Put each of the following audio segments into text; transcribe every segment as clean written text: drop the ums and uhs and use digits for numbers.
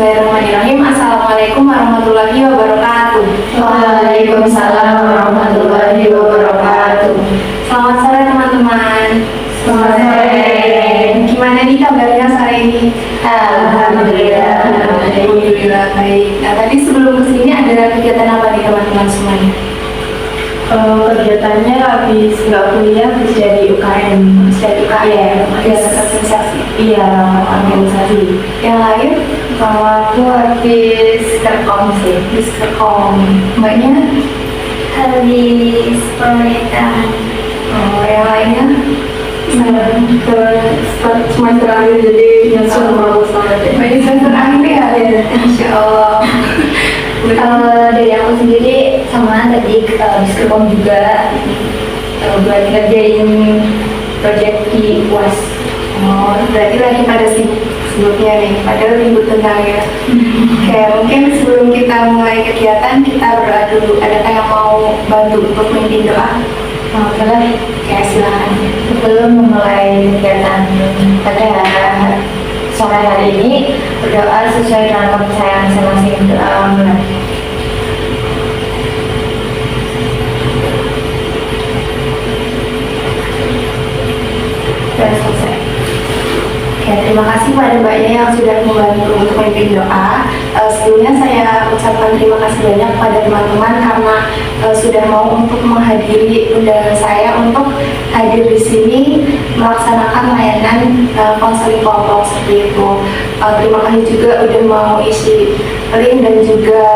Bismillahirrahmanirrahim. Assalamualaikum warahmatullahi wabarakatuh. Waalaikumsalam warahmatullahi wabarakatuh. Selamat sore teman-teman. Selamat sore. Gimana nih kabarnya sore ini? Alhamdulillah. Alhamdulillah baik. Nah, tadi sebelum kesini ada kegiatan apa nih teman-teman semuanya? Kegiatannya habis nggak kuliah, habis jadi UKM. Jadi UKM, kegiatan organisasi. Iya, organisasi. Yang lain? Kalau aku habis kerkom sih. Habis kerkom. Mbaknya? Habis pemerintahan. Oh, yang lainnya? Semester akhir jadi nyusun proposal. Baik, semester akhir ya? Insya Allah. Kalau dari aku sendiri sama tadi habis kerkom juga buat ngerjain project di UAS. Oh, berarti lagi pada sibuknya nih, padahal minggu tengah ya. Oke, mungkin sebelum kita mulai kegiatan, kita berdoa dulu. Adakah yang mau bantu untuk memimpin doa? Boleh. Oke, silakan. Sebelum memulai kegiatan pada sore hari ini, berdoa sesuai dengan kepercayaan masing-masing. Doa mulai. Sudah selesai. Oke, terima kasih kepada mbaknya yang sudah membantu untuk memimpin doa. Sebelumnya saya ucapkan terima kasih banyak kepada teman-teman karena sudah mau untuk menghadiri undangan saya untuk hadir di sini melaksanakan layanan konseling kelompok seperti itu. Terima kasih juga udah mau isi link dan juga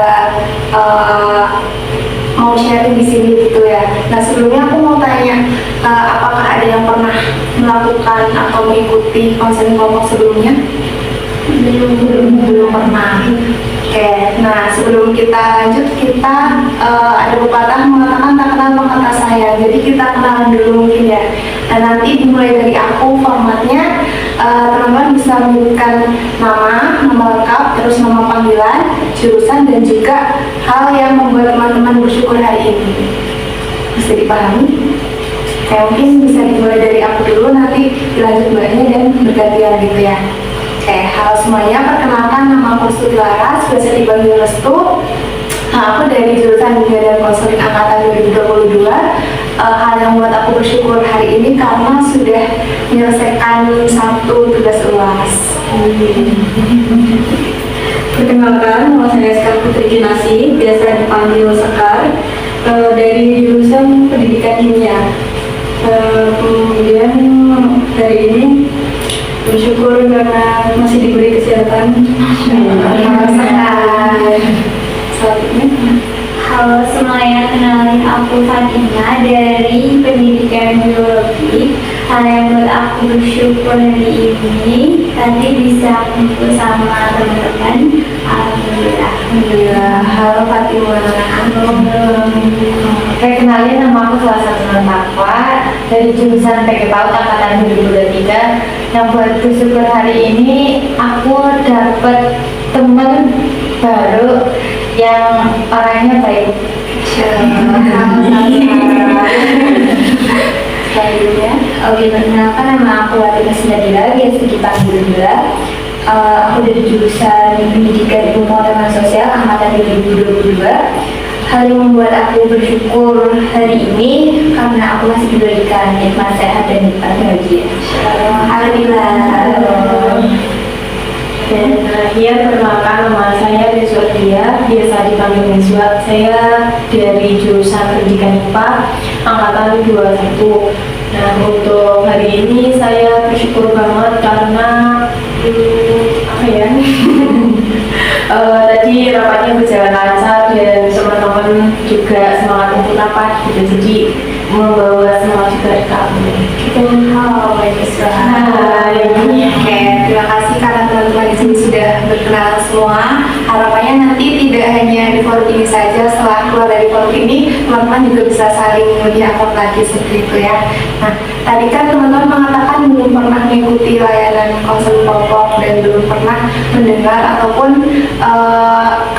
mau sharing di sini gitu ya. Nah, sebelumnya aku mau tanya, apakah ada yang pernah melakukan atau mengikuti konseling kelompok sebelumnya? Belum pernah. Oke, nah sebelum kita lanjut, kita ada pepatah mengatakan tak kenal maka tak sayang. Jadi kita kenalan dulu mungkin ya. Dan nanti dimulai dari aku formatnya, teman-teman bisa menyebutkan nama lengkap, terus nama panggilan, jurusan, dan juga hal yang membuat teman-teman bersyukur hari ini. Bisa dipahami? Kayak mungkin bisa dimulai dari aku dulu, nanti dilanjut mbaknya dan bergantian gitu ya. Oke, halo semuanya, perkenalkan nama aku Restu Laras, biasa dipanggil Restu. Nah, aku dari jurusan Dunia dan Konseling Angkatan 2022. Hal yang membuat aku bersyukur hari ini karena sudah menyelesaikan satu tugas UAS. Perkenalkan, nama saya Sekar Putri Kinasi, biasa dipanggil Sekar, dari jurusan Pendidikan Kimia. Kemudian hari ini bersyukur karena masih diberi kesehatan. Selanjutnya, Halo semuanya, kenalin aku Fatima dari Pendidikan Biologi. Hal yang buat aku bersyukur hari ini tadi bisa kumpul sama teman-teman. Alhamdulillah. Alhamdulillah. Halo Fatima. Kenalin, nama aku Selasa Takwa dari jurusan PG PAUD angkatan 2023. Yang buat bersyukur hari ini aku dapet temen baru yang orangnya baik. Selanjutnya, Oke, perkenalkan nama aku Latifah Sinadila, biasa dipanggil Dila. Aku dari jurusan Pendidikan Ilmu Pengetahuan Sosial angkatan 2022. Hal yang membuat aku bersyukur hari ini karena aku masih diberikan nikmat sehat dan nikmat bahagia. Alhamdulillah. Dan terakhir, perkenalkan nama saya Deswardia, biasa dipanggil Deswat. Saya dari jurusan Pendidikan IPA angkatan 21. Nah, untuk hari ini saya bersyukur banget karena apa ya? Tadi rapatnya berjalan lancar dan teman-teman juga semangat untuk rapat gitu. Jadi membawa semangat juga ke kami. Halo, baik Oke, terima kasih karena teman-teman di sini sudah berkenalan semua. Harapannya nanti tidak hanya di forum ini saja, setelah keluar dari forum ini, teman-teman juga bisa saling lebih akrab lagi seperti itu ya. Nah, tadi kan teman-teman mengatakan belum pernah mengikuti layanan konseling kelompok dan belum pernah mendengar ataupun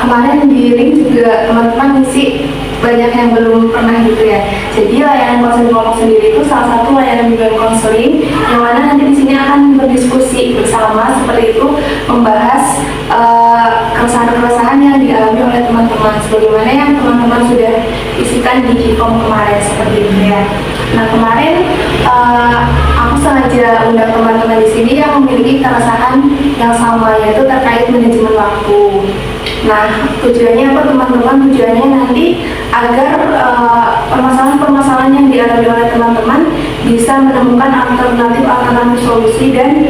kemarin di link juga teman-teman ngisi banyak yang belum pernah gitu ya. Jadi layanan konseling kelompok sendiri itu salah satu layanan bimbingan konseling yang mana nanti di sini akan berdiskusi bersama seperti itu, membahas yang dialami oleh teman-teman sebagaimana yang teman-teman sudah isikan di Kikom kemarin seperti itu ya. Nah kemarin aku sengaja undang teman-teman di sini yang memiliki keresahan yang sama, yaitu terkait manajemen waktu. Nah, tujuannya apa teman-teman? Tujuannya nanti agar permasalahan-permasalahan yang dialami oleh teman-teman bisa menemukan alternatif solusi dan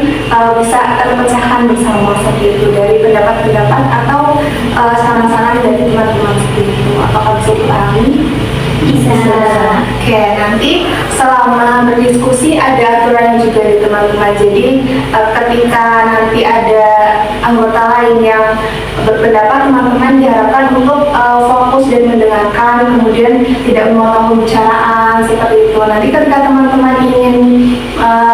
bisa terpecahkan bersama seperti itu dari pendapat-pendapat atau saran-saran dari teman-teman seperti itu. Apakah bisa dipahami? Bisa. Oke, nanti selama berdiskusi ada aturan juga di teman-teman. Jadi ketika nanti ada anggota lain yang berpendapat, teman-teman diharapkan untuk fokus dan mendengarkan, kemudian tidak memotong pembicaraan seperti itu. Nanti ketika teman-teman ingin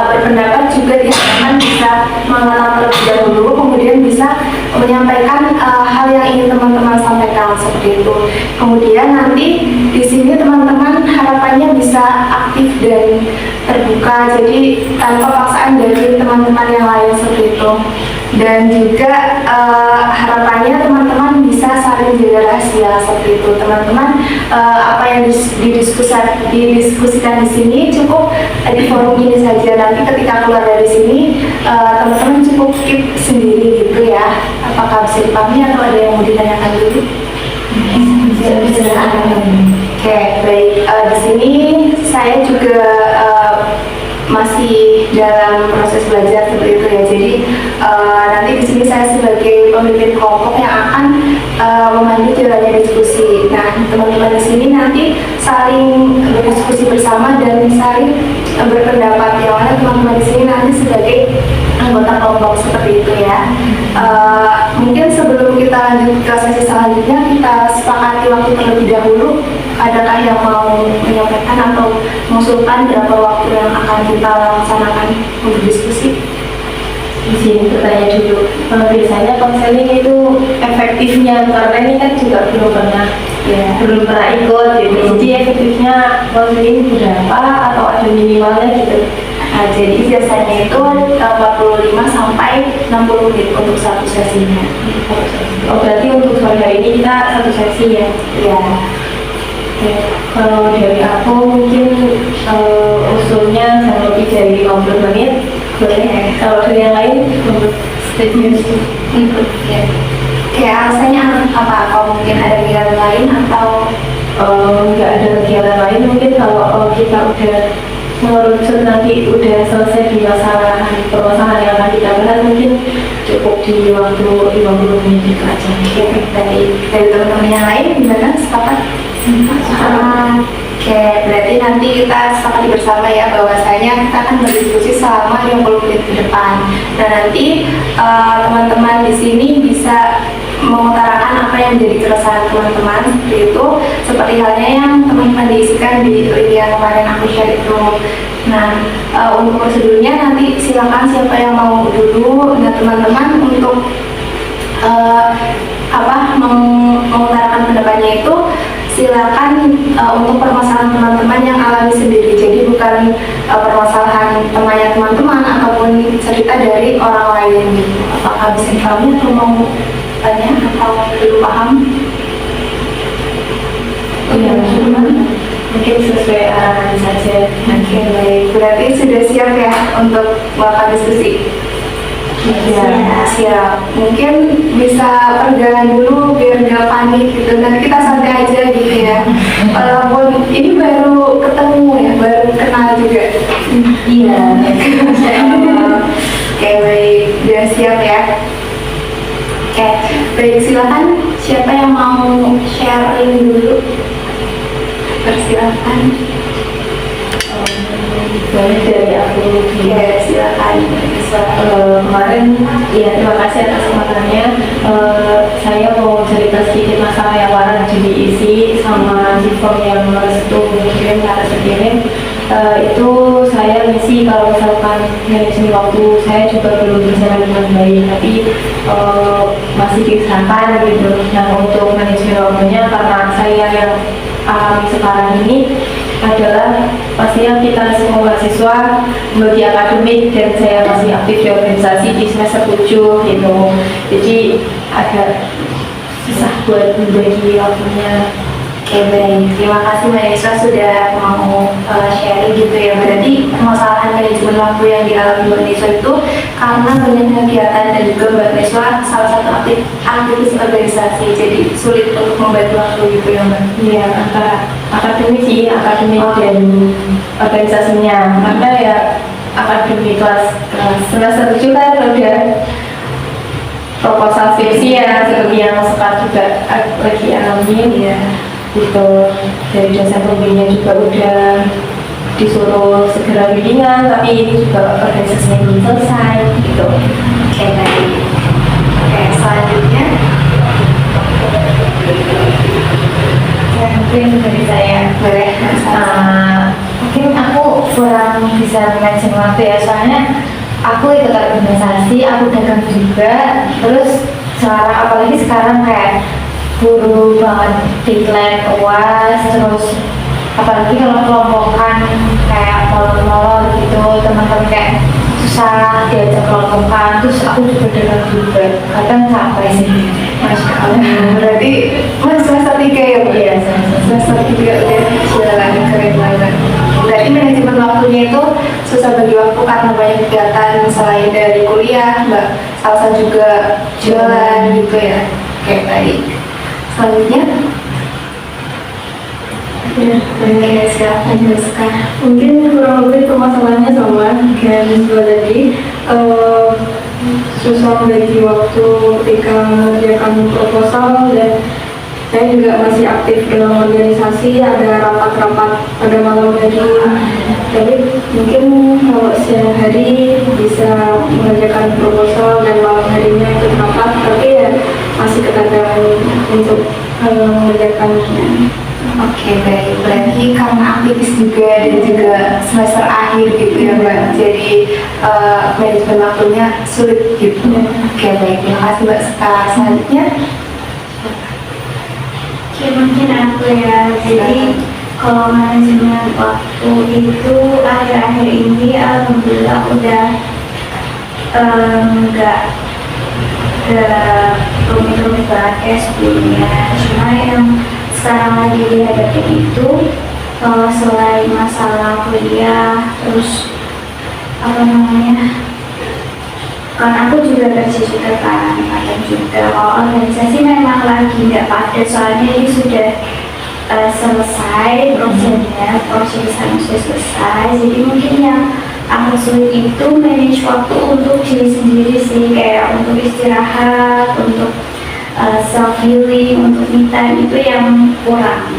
berpendapat juga diharapkan bisa mengenal terlebih dahulu, kemudian bisa menyampaikan hal yang ingin teman-teman sampaikan seperti itu. Kemudian nanti di sini teman-teman harapannya bisa aktif dan terbuka, jadi tanpa paksaan dari teman-teman yang lain seperti itu. Dan juga harapannya teman-teman bisa saling jaga rahasia seperti itu. Teman-teman apa yang didiskusikan di sini cukup di forum ini saja. Nanti ketika keluar dari sini teman-teman cukup keep sendiri gitu ya. Apakah bisa dipahami atau ada yang mau ditanyakan dulu? Bisa. Oke, baik. Di sini saya juga masih dalam proses belajar seperti itu ya. Jadi nanti di sini saya sebagai pemimpin kelompok yang akan memandu jalannya diskusi. Nah, teman-teman di sini nanti saling berdiskusi bersama dan saling berpendapat. Yang mana teman-teman di sini nanti sebagai anggota kelompok seperti itu ya. Mungkin sebelum kita lanjut ke sesi selanjutnya, kita sepakati waktu terlebih dahulu. Adakah yang mau menyampaikan atau mengusulkan berapa waktu yang akan kita laksanakan untuk diskusi? Di sini bertanya dulu, biasanya konseling itu efektifnya, karena ini kan juga belum pernah ikut gitu. Jadi efektifnya konseling berapa atau ada minimalnya gitu? Nah, jadi biasanya itu 45 sampai 60 menit untuk satu sesinya. Oh, berarti untuk sore hari ini kita satu sesi ya? Ya. Oke, kalau dari aku mungkin usulnya jangan lebih dari 50 menit. Boleh. Kalau dari yang lain untuk setuju. Ya. Oke, alasannya apa? Kalau mungkin ada kegiatan lain atau nggak ada kegiatan lain, mungkin kalau kita udah mengerucut nanti udah selesai di permasalahan yang akan kita bahas, mungkin cukup di waktu 50 menit itu aja. Oke, dari teman-teman yang lain gimana? Sepakat? Oke, berarti nanti kita sepakati bersama ya bahwasanya kita akan berdiskusi selama 50 menit ke depan. Dan nanti teman-teman di sini bisa mengutarakan apa yang menjadi keresahan teman-teman seperti itu, seperti halnya yang teman-teman diisikan di yang kemarin aku share itu. Nah, untuk prosedurnya nanti silakan siapa yang mau dulu. Nah, teman-teman untuk mengutarakan pendapatnya itu silakan untuk permasalahan teman-teman yang alami sendiri. Jadi bukan permasalahan temannya teman-teman ataupun cerita dari orang lain gitu. Apakah bisa dipahami atau mau tanya atau belum paham? Iya, mungkin sesuai arahan saja. Oke, baik. Berarti sudah siap ya untuk melakukan diskusi? Ya, siap. Mungkin bisa perjalanan dulu biar nggak panik gitu. Nanti kita santai aja gitu ya. Walaupun ini baru ketemu ya, baru kenal juga. Iya. Oke, baik. Sudah siap ya. Oke, baik. Silakan. Siapa yang mau sharing dulu? Persilakan. Boleh dari aku. Ya, silakan. Kemarin ya terima kasih atas kesempatannya. Saya mau cerita sedikit masalah yang warna diisi sama di form yang restu kirim ke atas kirim. Itu saya misi kalau misalkan manajemen waktu saya juga belum berjalan dengan baik, tapi masih diusahakan gitu. Nah, untuk manajemen waktunya karena saya yang alami sekarang ini adalah pastinya kita semua mahasiswa bagi akademik dan saya masih aktif di organisasi di semester 7 gitu, jadi agak susah buat membagi waktunya. Oke, baik. Terima kasih Mbak Neswa sudah mau sharing gitu ya. Berarti permasalahan manajemen waktu yang dialami Mbak Neswa itu karena banyak kegiatan dan juga Mbak Neswa salah satu aktivis organisasi, jadi sulit untuk membagi waktu gitu ya Mbak. Iya, antara akademik sih, akademik dan organisasinya. Karena ya akademik kelas semester 7 kan udah proposal skripsi ya, seperti yang sekarang juga lagi alamin ya. Gitu, dari dosen pembimbingnya juga udah disuruh segera bimbingan, tapi ini juga organisasinya belum selesai gitu. Oke, baik. Oke, selanjutnya Ya, mungkin dari saya. boleh Mungkin aku kurang bisa manajemen waktu ya, soalnya aku ikut organisasi, aku dagang juga, terus apalagi sekarang kayak buru banget deadline UAS, terus apalagi kalau kelompokan kayak molor-molor gitu, teman-teman kayak susah diajak kelompokan, terus aku juga dagang juga, kadang sampai sih. Masya Allah. Berarti Mas semester 3 ya Mbak? Iya, Semester 3 udah jalan keren banget. Berarti manajemen waktunya itu susah bagi waktu karena banyak kegiatan selain dari kuliah, Mbak Salsa juga jualan gitu ya. Oke, baik. Selanjutnya, Ya, silakan jelaskan. mungkin kurang lebih permasalahannya sama kayak Niswa tadi. Susah membagi waktu ketika mengerjakan proposal, dan saya juga masih aktif dalam organisasi, ada rapat-rapat pada malam hari. Tapi mungkin kalau siang hari bisa mengerjakan proposal dan malam harinya ikut rapat, tapi ya masih keadaan untuk mengerjakannya. Oke, baik. Berarti karena aktivis juga dan juga semester akhir gitu ya Mbak, jadi manajemen waktunya sulit gitu. Oke, baik. Terima kasih Mbak. Selanjutnya, Oke, mungkin aku ya, jadi kalau manajemen waktu itu akhir-akhir ini alhamdulillah udah nggak rumit-rumit banget kayak sebelumnya. Cuma yang sekarang lagi dihadapi itu selain masalah kuliah, terus apa namanya, kan aku juga kerja juga kan, padat juga. Kalau organisasi memang lagi nggak padat, soalnya ini sudah selesai prosesnya, prosesannya sudah selesai. Jadi mungkin yang aku sulit itu manage waktu untuk diri sendiri sih, kayak untuk istirahat, untuk self healing, untuk me time itu yang kurang.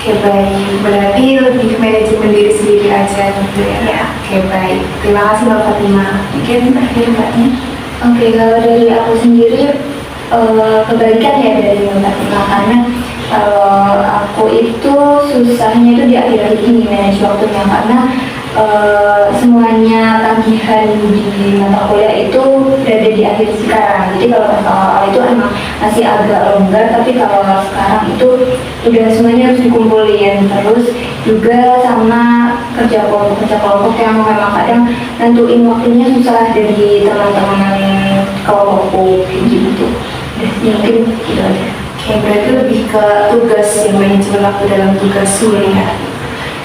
oke baik. Berarti lebih manajemen diri sendiri aja gitu ya. Ya. Oke, baik. Terima kasih Mbak Fatima. Mungkin terakhir Mbaknya. Oke, kalau dari aku sendiri kebalikan ya dari Mbak Fatima, karena aku itu susahnya itu di akhir-akhir ini manage waktunya, karena semuanya tagihan di mata kuliah itu berada di akhir sekarang. Jadi kalau pas awal itu emang masih agak longgar, tapi kalau sekarang itu udah semuanya harus dikumpulin. Terus juga sama kerja kelompok yang memang kadang nentuin waktunya susah dari teman-teman kelompokku kayak gitu. Mungkin gitu aja. Oke, berarti lebih ke tugas yang manajemen waktu dalam tugas kuliah.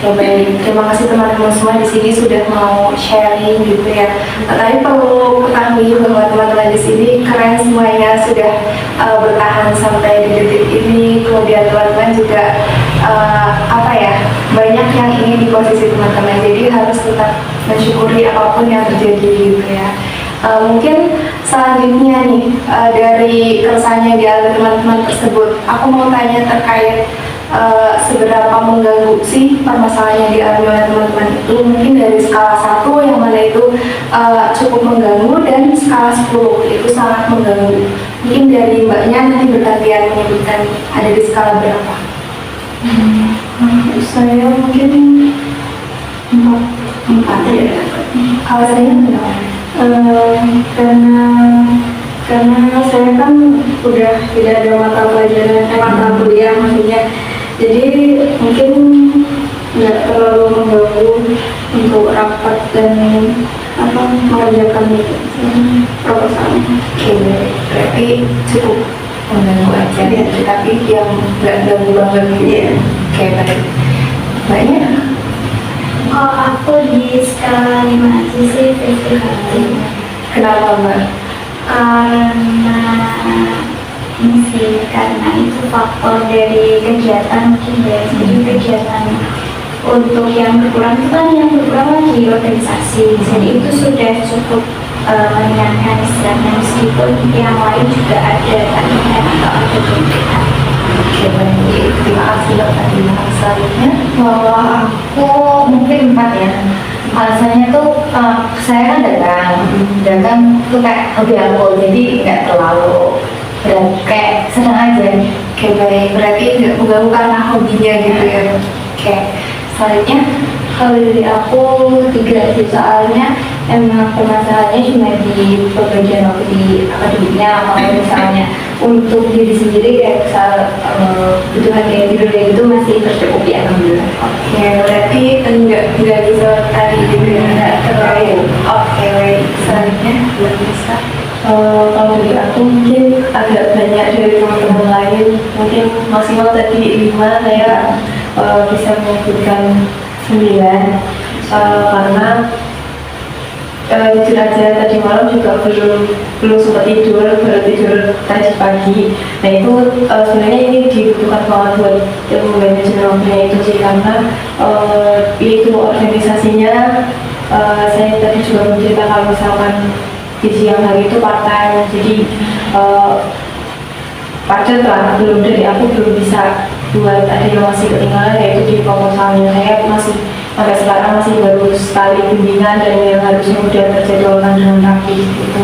Oke, baik. Terima kasih teman-teman semua di sini sudah mau sharing gitu ya. Tapi perlu ketahui bahwa teman-teman di sini keren semuanya, sudah bertahan sampai di detik ini. Kemudian teman-teman juga banyak yang ingin di posisi teman-teman. Jadi harus tetap mensyukuri apapun yang terjadi gitu ya. Mungkin selanjutnya nih dari keresahannya dialami teman-teman tersebut, aku mau tanya terkait seberapa mengganggu sih permasalahan yang dialami oleh teman-teman itu. Mungkin dari skala 1 yang mana itu cukup mengganggu, dan skala 10 itu sangat mengganggu. Mungkin dari Mbaknya nanti bergantian menyebutkan ada di skala berapa. Saya mungkin 4 ya. Kalau saya berapa? Karena saya kan udah tidak ada mata pelajaran, mata kuliah maksudnya, jadi mungkin nggak terlalu mengganggu untuk rapat dan mengerjakan proposal. Oke, berarti cukup mengganggu aja ya, tapi yang nggak ganggu banget gitu ya. Oke, baik. Mbaknya? Oh, aku di skala 5 aja sih, 50-50. Kenapa Mbak? Karena ini sih, karena itu faktor dari kegiatan mungkin ya. Jadi kegiatan untuk yang berkurang itu kan yang berkurang lagi organisasi. Jadi itu sudah cukup meringankan istilahnya, meskipun yang lain juga ada tandingan atau ada perbedaan. Oke, baik. Terima kasih Mbak tadi. Selanjutnya, Kalau aku mungkin 4 ya. Alasannya tuh saya kan dagang tuh kayak hobi aku, jadi nggak terlalu berat, kayak senang aja. oke baik. Berarti nggak mengganggu karena hobinya gitu ya. Oke, selanjutnya. Kalau dari aku 3 sih, soalnya emang permasalahannya cuma di pembagian waktu di akademiknya. Kalau misalnya untuk diri sendiri kayak misal kebutuhan kayak tidur kayak gitu masih tercukupi alhamdulillah. Oke, berarti nggak bisa tadi gitu ya. Nggak terlalu. Oke, baik. Selanjutnya Mbak Nisa. Kalau dari aku mungkin agak banyak dari teman-teman lain, mungkin maksimal tadi 5, saya bisa menyebutkan 9, karena jujur aja tadi malam juga belum sempat tidur, baru tidur tadi pagi. Nah itu sebenarnya ini dibutuhkan banget buat ilmu manajemen waktunya itu sih, karena itu organisasinya saya tadi juga menceritakan kalau misalkan di siang hari itu part time, jadi padat lah, belum dari aku belum bisa buat, ada yang masih ketinggalan yaitu di proposalnya. Saya masih sampai sekarang masih baru sekali bimbingan dan yang harusnya udah terjadwalkan dengan rapi gitu.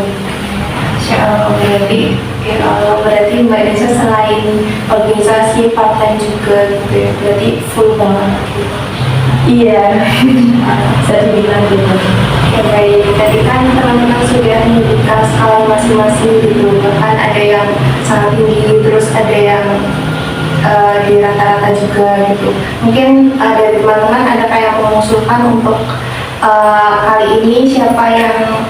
Berarti Mbak Nisa selain organisasi part time juga gitu ya, berarti full banget gitu. Iya, bisa dibilang gitu. Oke, baik. Tadi kan teman-teman sudah menyebutkan skala masing-masing gitu, bahkan ada yang sangat tinggi, terus ada yang di rata-rata juga gitu. Mungkin dari teman-teman ada kayak mengusulkan untuk kali ini siapa yang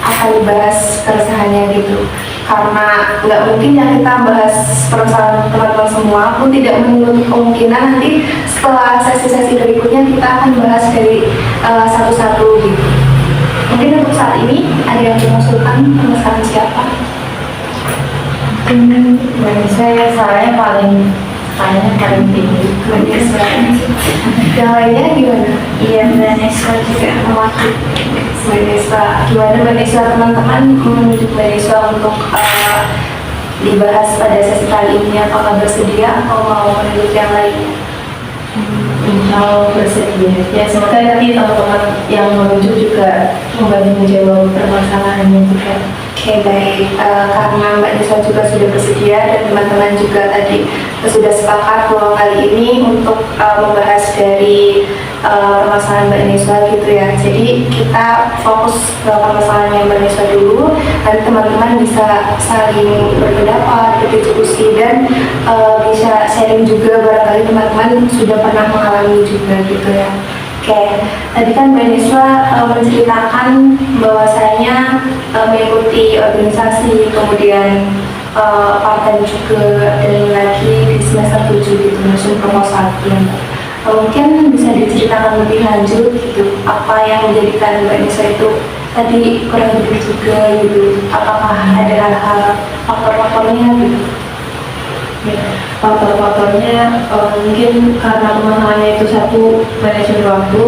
akan dibahas keresahannya gitu, karena nggak mungkin ya kita bahas permasalahan teman-teman semua, pun tidak menutup kemungkinan nanti setelah sesi-sesi berikutnya kita akan bahas dari satu-satu gitu. Mungkin untuk saat ini ada yang mengusulkan permasalahan siapa? Bagi saya paling tinggi. Yang lainnya gimana? Iya, Vanessa juga mewakili. Vanessa, gimana Vanessa, teman-teman menunjuk Vanessa untuk dibahas pada sesi kali ini, apakah bersedia atau mau menunjuk yang lainnya? Kalau bersedia, ya semoga nanti teman-teman yang menunjuk juga membantu menjawab permasalahannya juga. Oke, baik. Karena Mbak Nisa juga sudah bersedia dan teman-teman juga tadi sudah sepakat bahwa kali ini untuk membahas dari permasalahan Mbak Nisa gitu ya. Jadi kita fokus ke permasalahannya Mbak Nisa dulu, nanti teman-teman bisa saling berpendapat, berdiskusi, dan bisa sharing juga, barangkali teman-teman sudah pernah mengalami juga gitu ya. Oke, tadi kan Mbak Nisa menceritakan bahwasanya mengikuti organisasi, kemudian part-time juga, dan lagi di semester 7 gitu, musim proposal ya. Mungkin bisa diceritakan lebih lanjut gitu, apa yang menjadikan Mbak Nisa itu tadi kurang tidur juga gitu, apakah ada hal-hal faktor-faktornya gitu? Ya, faktor-faktornya mungkin karena permasalahannya itu satu, manajemen waktu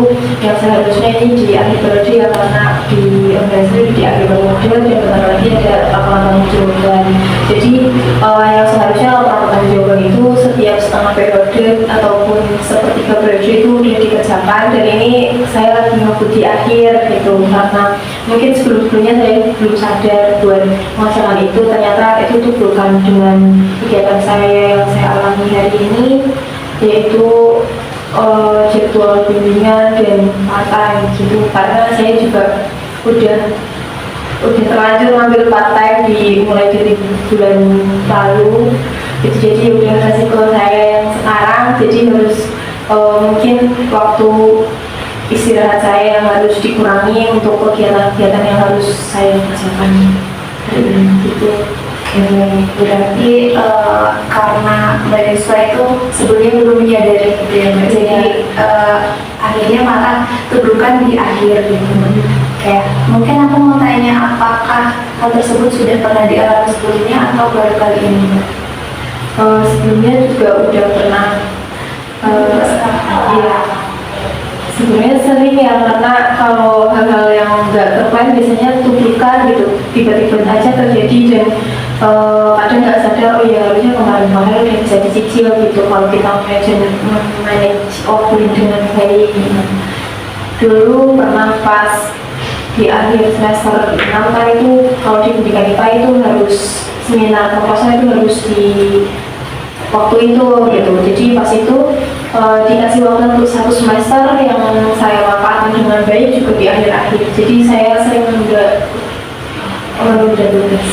yang seharusnya ini di akhir periode ya, karena di organisasi di akhir periode dan bentar lagi ada laporan tanggung jawaban. Jadi yang seharusnya laporan tanggung jawaban itu setiap setengah periode ataupun sepertiga periode itu sudah dikerjakan, dan ini saya lagi ngebut di akhir gitu, karena mungkin sebelum-sebelumnya saya belum sadar buat masalah itu, ternyata itu tuh bukan dengan kegiatan saya yang saya alami hari ini, yaitu jadwal bimbingan dan part-time gitu, karena saya juga udah terlanjur ngambil part-time mulai dari bulan lalu itu, jadi udah resiko saya yang sekarang, jadi harus mungkin waktu istirahat saya yang harus dikurangi untuk kegiatan-kegiatan yang harus saya kerjakan gitu. Berarti karena mahasiswa itu sebelumnya belum menyadari gitu ya Mbak. Jadi akhirnya malah keburukan di akhir gitu. Kayak mungkin aku mau tanya apakah hal tersebut sudah pernah dialami sebelumnya atau baru kali ini Mbak? Sebelumnya juga udah pernah. Iya. Sebenarnya sering ya, karena kalau hal-hal yang nggak terplan biasanya tukikan gitu, tiba-tiba aja terjadi dan kadang nggak sadar, oh ya harusnya kemarin-kemarin udah bisa dicicil gitu kalau kita manage offline dengan baik gitu. Dulu pernah pas di akhir semester 6 kan itu kalau di pendidikan IPA itu harus seminar proposal itu harus di waktu itu gitu. Jadi pas itu dikasih waktu untuk 1 semester yang saya manfaatkan dengan baik juga di akhir-akhir. Jadi saya sering menunda tugas.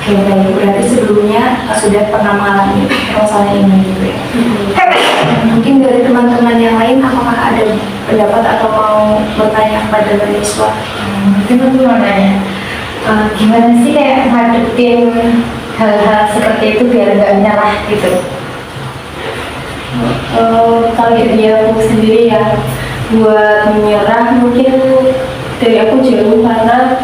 Oke, baik. Berarti sebelumnya sudah pernah mengalami masalah ini gitu ya. Mungkin dari teman-teman yang lain apakah ada pendapat atau mau bertanya kepada mahasiswa? Mungkin aku mau nanya, gimana sih kayak ngadepin hal-hal seperti itu biar nggak nyerah gitu? Kalau dari aku sendiri ya, buat menyerah mungkin dari aku jauh karena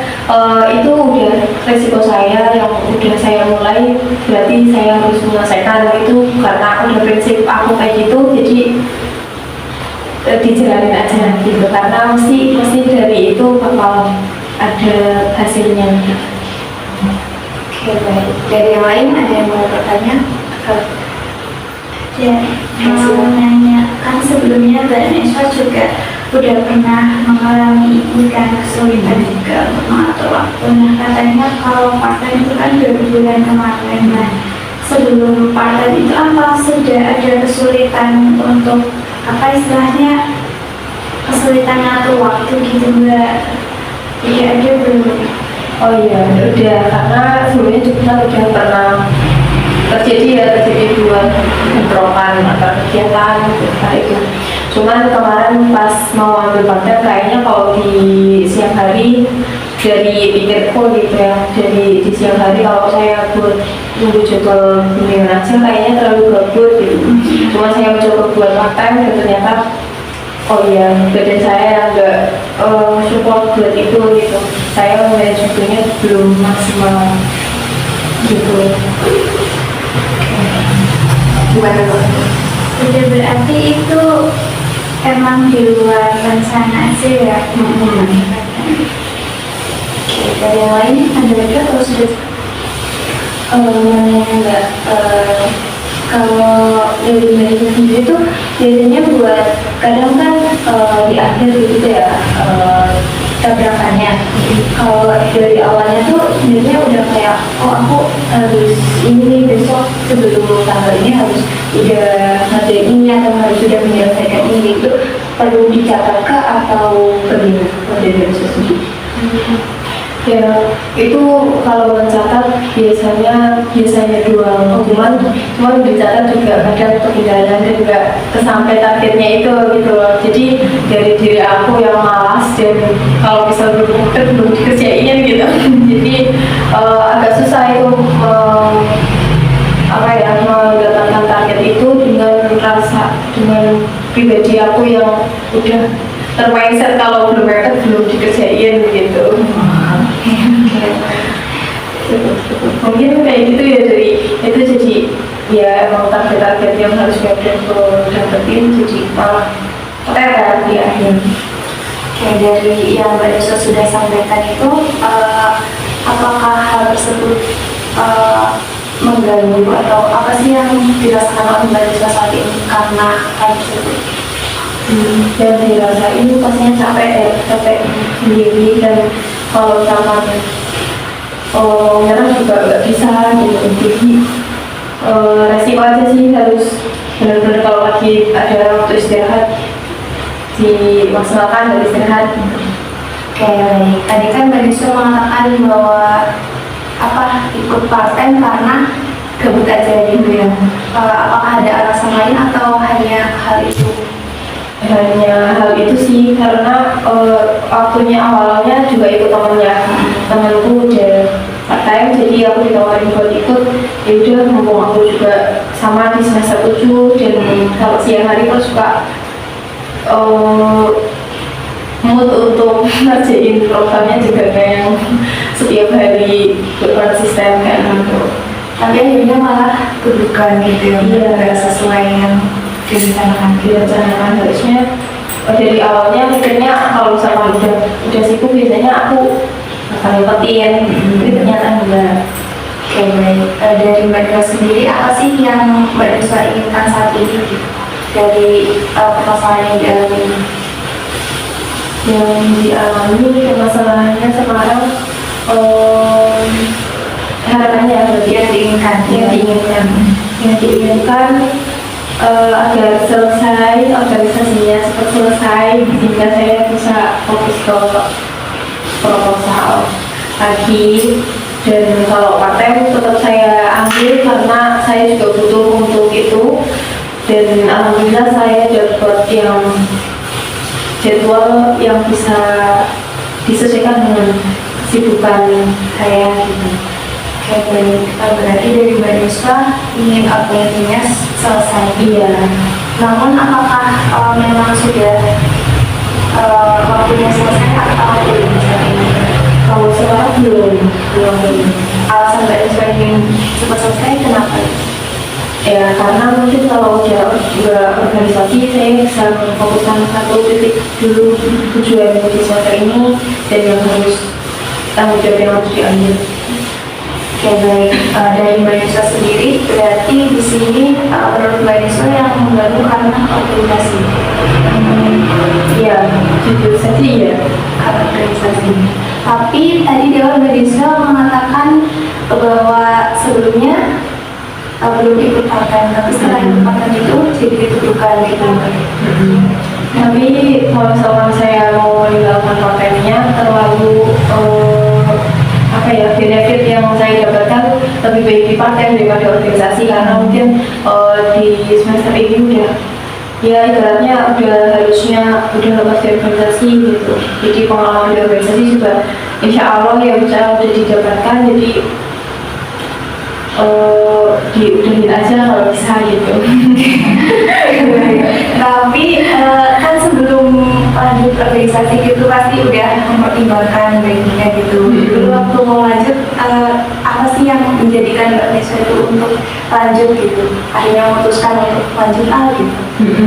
itu udah resiko saya yang udah saya mulai, berarti saya harus menyelesaikan itu karena udah prinsip aku kayak gitu. Jadi dijalanin aja gitu, karena mesti dari itu bakal ada hasilnya gitu. Oke, baik. Dari yang lain ada yang mau bertanya? Ya, mau nanya, kan sebelumnya Mbak Neswa juga udah pernah mengalami ini kan kesulitan juga untuk mengatur waktu. Nah, katanya kalau part-time itu kan 2 bulan kemarin. Nah, sebelum part-time itu apa sudah ada kesulitan untuk apa istilahnya kesulitan ngatur waktu gitu Mbak? Jadi ada belum? Oh iya, udah, karena sebelumnya juga udah pernah terjadi 2 bentrokan antar kegiatan itu. Cuman kemarin pas mau ambil part-time kayaknya kalau di siang hari dari pikirku gitu ya, jadi di siang hari kalau saya buat nunggu jadwal bimbingan aja kayaknya terlalu gabut gitu. Cuma saya mencoba buat part-time dan ternyata oh iya, badan saya yang nggak support buat itu gitu. Saya manajemennya belum maksimal gitu. Gimana Mbak? Udah berarti itu emang di luar rencana sih ya. Oke, dari yang lain ada lagi atau sudah? Enggak. Kalau dari manajemen sendiri tuh biasanya buat kadang kan di akhir gitu ya tabrakannya. Kalau dari awalnya tuh sebenarnya udah kayak oh aku harus ini nih besok sebelum tanggal ini harus udah ngerjain ini atau harus sudah menyelesaikan ini, itu perlu dicatat kah atau bagaimana dari sendiri? Ya, itu kalau mencatat biasanya doang, cuman dicatat juga kadang ketinggalan dan nggak kesampai targetnya itu gitu loh. Jadi dari diri aku yang malas dan kalau bisa belum dikerjain gitu. Jadi agak susah itu mendapatkan target itu dengan pribadi aku yang udah termindset kalau belum dikerjain gitu. Mungkin kayak gitu ya, dari itu jadi ya emang target-target yang harus aku dapetin jadi malah terat di akhir. Oke, dari yang Mbak Deswa sudah sampaikan itu apakah hal tersebut mengganggu atau apa sih yang dirasakan oleh Mbak Deswa saat ini karena hal tersebut? Yang dirasain pastinya capek sendiri, dan kalau sama nyerah juga nggak bisa gitu. Jadi resiko aja sih, harus benar-benar kalau lagi ada waktu istirahat dimaksimalkan dari istirahat. Oke, tadi kan Mbak Deswa mengatakan bahwa ikut part-time karena gabut aja gitu ya. Apakah ada alasan lain atau hanya hal itu? Hanya hal itu sih, karena waktunya awalnya juga ikut temenku udah part time, jadi aku ditawarin buat ikut. Ya udah, mumpung aku juga sama di semester 7 dan kalau siang hari aku suka mood untuk ngerjain programnya juga kayak yang setiap hari konsisten kayak gitu. Tapi akhirnya malah kedudukan gitu ya, Iya. nggak sesuai yang direncanakan. Direncanakan harusnya dari awalnya mikirnya kalau misalkan udah sibuk biasanya aku akan ngikutin, tapi ternyata enggak. Oke, baik. Dari Mbak Dewa sendiri, apa sih yang Mbak Dewa inginkan saat ini gitu? Dari permasalahan yang dialami ini? Yang dialami permasalahannya sekarang harapannya berarti Yang diinginkan? yang diinginkan agar selesai organisasinya cepat selesai sehingga saya bisa fokus ke proposal lagi, dan kalau paten tetap saya ambil karena saya juga butuh untuk itu, dan alhamdulillah saya dapat yang jadwal yang bisa disesuaikan dengan kesibukan saya gitu. Oke, baik. Berarti dari Mbak Dewa ingin organisasinya selesai. Iya. Namun apakah memang sudah waktunya selesai atau belum saat ini? Kalau sekarang belum. Alasan Mbak Dewa ingin cepat selesai kenapa? Ya karena mungkin kalau udah organisasi saya bisa memfokuskan satu titik dulu tujuan di semester ini dan yang harus tanggung jawab yang harus diambil. Oke, baik. Dari Mbak Dewa sendiri, berarti di sini menurut Mbak Dewa yang mengganggu karena organisasi. Iya, jujur saja ya. Karena organisasi. Tapi tadi di awal Mbak Dewa mengatakan bahwa sebelumnya belum ikut paten, tapi setelah ikut paten itu jadi dituduhkan gitu. Tapi kalau misalkan saya mau meninggalkan patennya terlalu benefit yang saya dapatkan lebih baik di paten daripada organisasi, karena mungkin di semester ini udah ya ibaratnya udah harusnya udah lepas dari organisasi gitu, jadi pengalaman di organisasi juga insya Allah ya bisa udah didapatkan, jadi diudahin aja kalau bisa gitu. Tapi kan sebelum lanjut organisasi gitu pasti udah mempertimbangkan baiknya gitu. Dulu waktu mau lanjut apa sih yang menjadikan Mbak Dewa itu untuk lanjut gitu? Akhirnya memutuskan untuk lanjut gitu.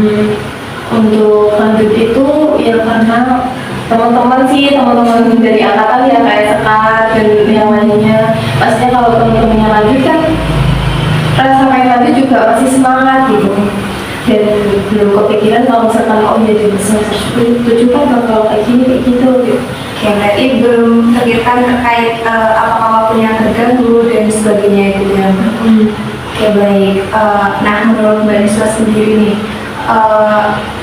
Untuk lanjut itu ya karena teman-teman dari angkatan ya kayak Sekar dan yang lainnya, pastinya kalau teman-temannya lanjut kan rasa pengen lanjut juga masih semangat gitu, dan belum kepikiran kalau misalkan jadi semester 7 kan bakal kayak gini kayak gitu gitu. Oke, berarti belum terpikirkan terkait apakah waktunya terganggu dan sebagainya gitu ya. Oke, baik. Nah, menurut Mbak Dewa sendiri nih,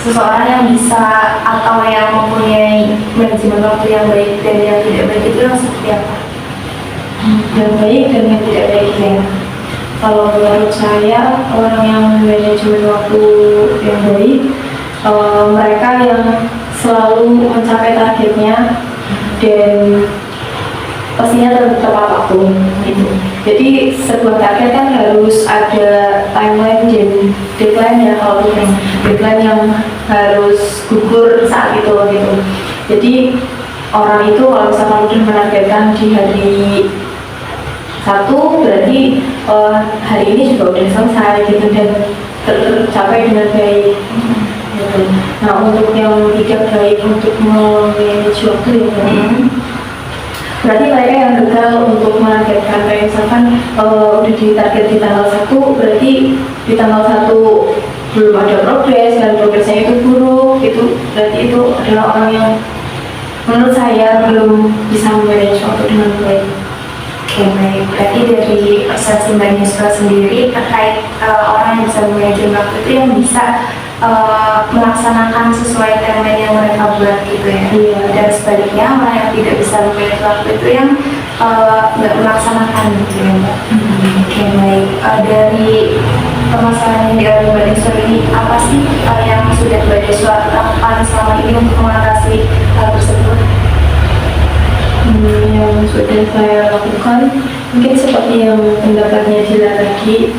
seseorang yang bisa atau yang mempunyai manajemen waktu yang baik dan yang tidak baik itu yang seperti apa? Yang baik dan yang tidak baik ya. Kalau menurut saya orang yang manajemen waktu yang baik, mereka yang selalu mencapai targetnya dan pastinya tepat waktu gitu. Jadi sebuah target kan harus ada timeline dan deadline ya, kalau yang deadline yang harus gugur saat itu gitu. Jadi orang itu kalau misalkan udah menargetkan di hari satu, berarti hari ini juga udah selesai gitu dan tercapai dengan baik gitu. Nah, untuk yang tidak baik untuk memanage waktu ya, berarti mereka yang gagal untuk menargetkan, kayak misalkan udah ditarget di tanggal 1, berarti di tanggal 1 belum ada progres dan progresnya itu buruk, itu berarti itu adalah orang yang menurut saya belum bisa memanage waktu dengan baik. Oke, baik. Berarti dari persepsi Mbak Dewa sendiri terkait orang yang bisa manajemen waktu itu yang bisa melaksanakan sesuai timeline yang mereka buat gitu ya. Iya. Dan sebaliknya orang yang tidak bisa memanage waktu itu yang nggak melaksanakan gitu ya, Mbak. Oke, baik. Dari permasalahan yang dialami Mbak Dewa ini, apa sih yang sudah Mbak Dewa lakukan selama ini untuk mengatasi hal tersebut? Yang sudah saya lakukan Mungkin seperti yang pendapatnya Dila tadi,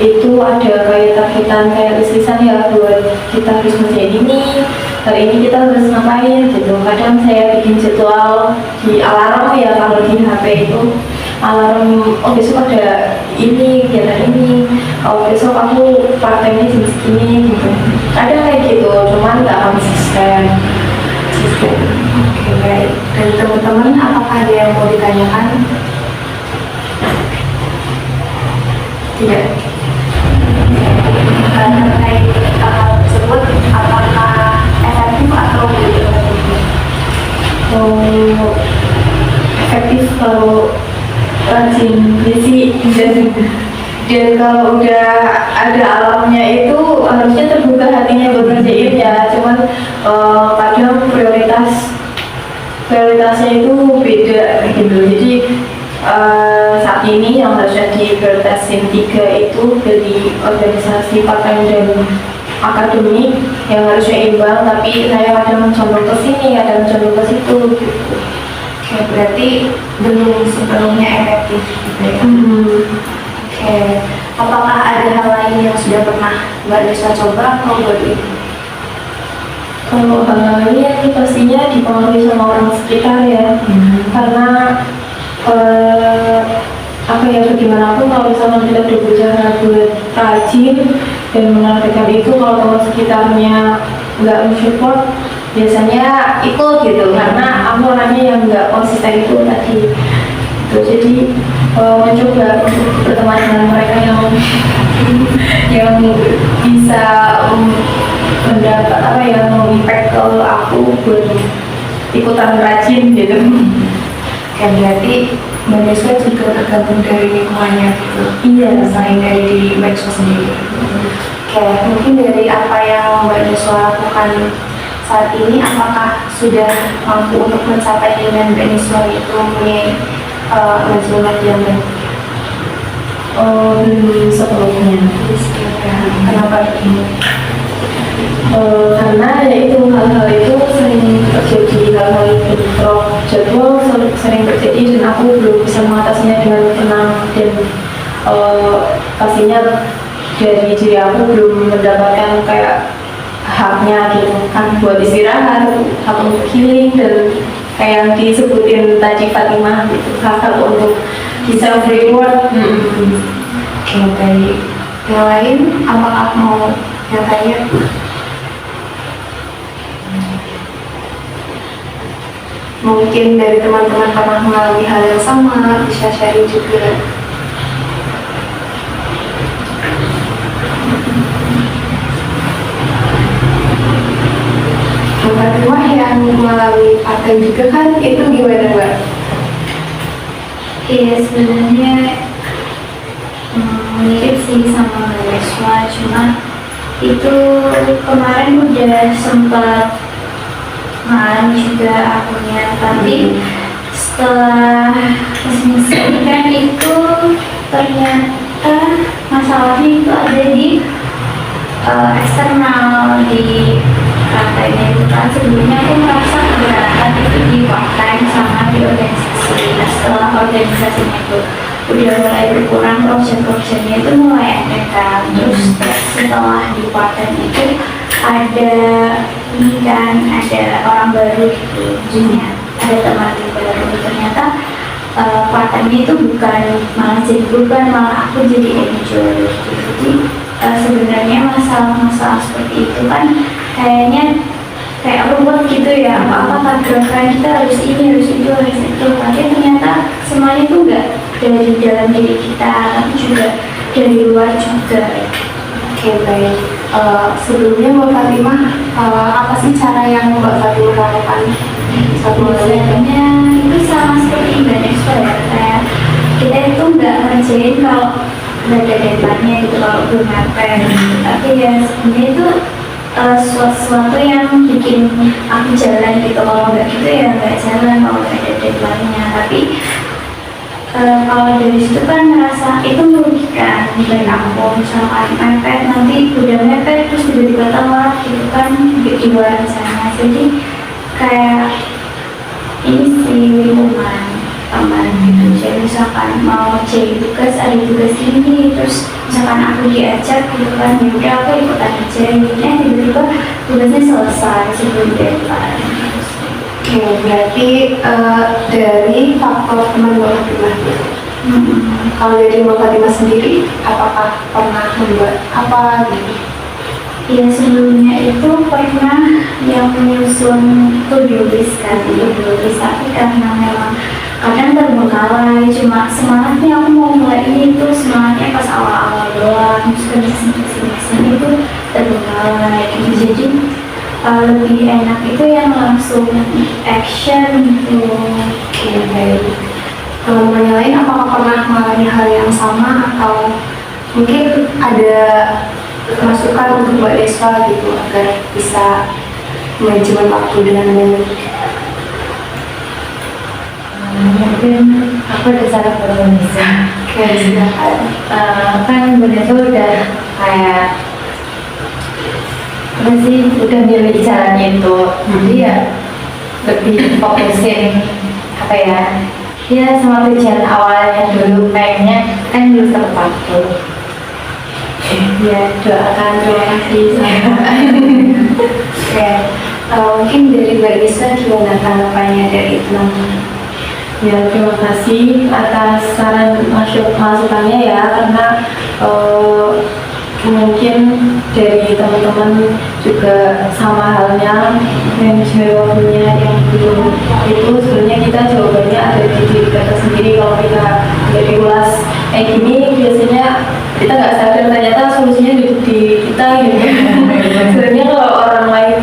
itu ada kayak targetan kayak lisan ya, buat kita harus ngerjain ini, hari ini kita harus ngapain gitu. Kadang saya bikin jadwal di alarm ya, kalau di HP itu alarm, oh besok ada ini, kegiatan ini, oh besok aku part-time-nya jam segini gitu. Ada kayak gitu, cuman nggak konsisten. Oke, baik. Dan teman-teman, apakah ada yang mau ditanyakan? Tidak. Terkait hal tersebut, apakah efektif atau tidak efektif? Efektif kalau rajin isi dan kalau udah ada alamnya itu harusnya terbuka hatinya buat ngerjain ya, cuman kadang prioritasnya itu beda gitu. Jadi saat ini yang harusnya diprioritasin 3 itu dari organisasi part-time dan akademik yang harusnya imbang, tapi saya kadang condong ke sini, kadang condong ke situ gitu. Oke, berarti belum sepenuhnya efektif gitu ya. Oke, apakah ada hal lain yang sudah pernah Mbak Nisa coba atau baru ini? Kalau hal lain pastinya dipengaruhi sama orang sekitar ya, karena apa ya, bagaimanapun kalau misalnya kita udah berusaha buat rajin dan menargetkan itu, kalau teman sekitarnya nggak mensupport, biasanya ikut gitu, karena aku orangnya yang nggak konsisten itu tadi gitu. Jadi mencoba untuk berteman dengan mereka yang bisa mendapat apa ya, mengimpact ke aku buat ikutan rajin gitu. Oke, berarti Mbak Nisa juga tergantung dari lingkungannya gitu. Iya. Selain dari di medsos sendiri. Oke, mungkin dari apa yang Mbak Nisa lakukan saat ini, apakah sudah mampu untuk mencapai keinginan Mbak Nisa itu mempunyai manajemen yang baik? Belum sepenuhnya. Kenapa begini? Karena ya itu hal-hal itu sering terjadi, hal-hal bentrok jadwal sering terjadi dan aku belum bisa mengatasinya dengan tenang, dan pastinya dari diri aku belum mendapatkan kayak haknya gitu kan, buat istirahat, hak untuk healing, dan kayak yang disebutin tadi Fatimah gitu, hak untuk bisa reward. Oke, baik. Yang lain, apakah mau yang tanya? Mungkin dari teman-teman pernah mengalami hal yang sama, bisa sharing juga. Mbak Fatimah yang mengalami part-time juga kan, itu gimana Mbak? Iya, sebenarnya mirip sih sama mahasiswa, cuma itu kemarin udah sempat mengalami juga akunya, tapi setelah menyelesaikan itu ternyata masalahnya itu ada di eksternal, di rantainya itu kan. Sebelumnya aku merasa keberatan itu di part-time sama di organisasi. Nah, setelah organisasinya itu udah mulai berkurang, project-projectnya itu mulai ada kan. Terus setelah di part-time itu ada ini kan, ada orang baru gitu, maksudnya ada teman baru. Ternyata part-time itu bukan malah jadi beban, malah aku jadi enjoy gitu. Jadi sebenarnya masalah-masalah seperti itu kan kayaknya kayak ruwet gitu ya, apa-apa tabrakan, kita harus ini, harus itu, harus itu. Tapi ternyata semuanya itu enggak dari dalam diri kita, tapi juga dari luar juga. Oke, baik. Sebelumnya Mbak Fatimah, apa sih cara yang Mbak Fatimah lakukan? Biasanya itu sama seperti Mbak Neswa ya, kayak kita itu nggak ngerjain kalau nggak ada deadline-nya gitu, kalau belum mepet. Tapi ya sebenarnya itu sesuatu yang bikin aku jalan gitu. Kalau nggak gitu ya nggak jalan, kalau nggak ada deadline-nya. Tapi kalau dari situ kan merasa itu merugikan bagi aku. Misalkan mepet, nanti udah mepet terus tiba-tiba telat gitu kan, di luar sana. Jadi kayak ini sih lingkungan, aman gitu. Jadi misalkan mau cari tugas, ada tugas ini, terus misalkan aku diajak gitu kan, ya udah aku ikutan aja gitu. Tiba-tiba tugasnya selesai sebelum deadline. Oke, berarti dari faktor teman Mbak Fatimah. Kalau dari Mbak Fatimah sendiri, apakah pernah membuat apa gitu? Ya sebelumnya itu pernah yang menyusun to-do list kan, to-do list, tapi karena memang kadang terbengkalai, cuma semangatnya aku mau mulai ini tuh semangatnya pas awal-awal doang, terus kesini itu terbengkalai gitu. Jadi lebih enak itu yang langsung action gitu. Oke, baik. Kalau yang lain, apakah pernah mengalami hal yang sama atau mungkin ada masukan untuk Mbak Deswa gitu agar bisa manajemen waktu dengan baik? Mungkin aku ada saran kalau bisa. Oke, silakan. Kan bener tuh udah kayak apa sih, udah milih jalannya itu, jadi ya lebih fokusin apa ya sama tujuan awalnya dulu, kayaknya kan dulu tepat waktu. Ya, doakan, terima kasih sama. Oke, mungkin dari Mbak Lisa gimana tanggapannya dari teman-teman? Ya, terima kasih atas saran masukannya ya, karena mungkin dari teman-teman juga sama halnya manajemen waktunya yang belum itu. Sebenarnya kita jawabannya ada di diri kita sendiri. Kalau kita dari ulas gini, biasanya kita nggak sadar ternyata solusinya di kita gitu. Sebenarnya kalau orang lain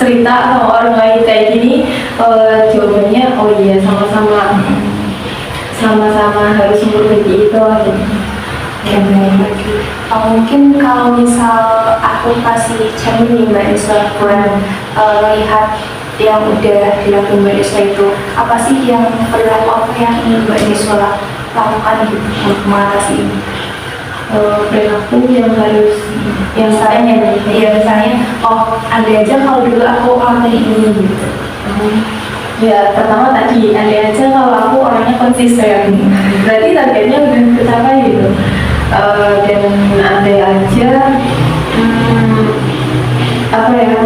cerita sama orang lain kayak gini, jawabannya oh iya sama-sama harus memperbaiki itu gitu. Ya, baik. Mungkin kalau misal aku kasih cermin nih Mbak Deswa buat melihat yang udah dilakukan Mbak Deswa itu, apa sih yang perilaku apa yang ingin Mbak Deswa lakukan gitu untuk mengatasi ini? Perilaku yang harus yang saya misalnya, oh ada aja kalau dulu aku ngelakuin ini gitu. ya pertama tadi ada aja kalau aku orangnya konsisten, berarti targetnya udah tercapai gitu. Dan ada aja apa ya,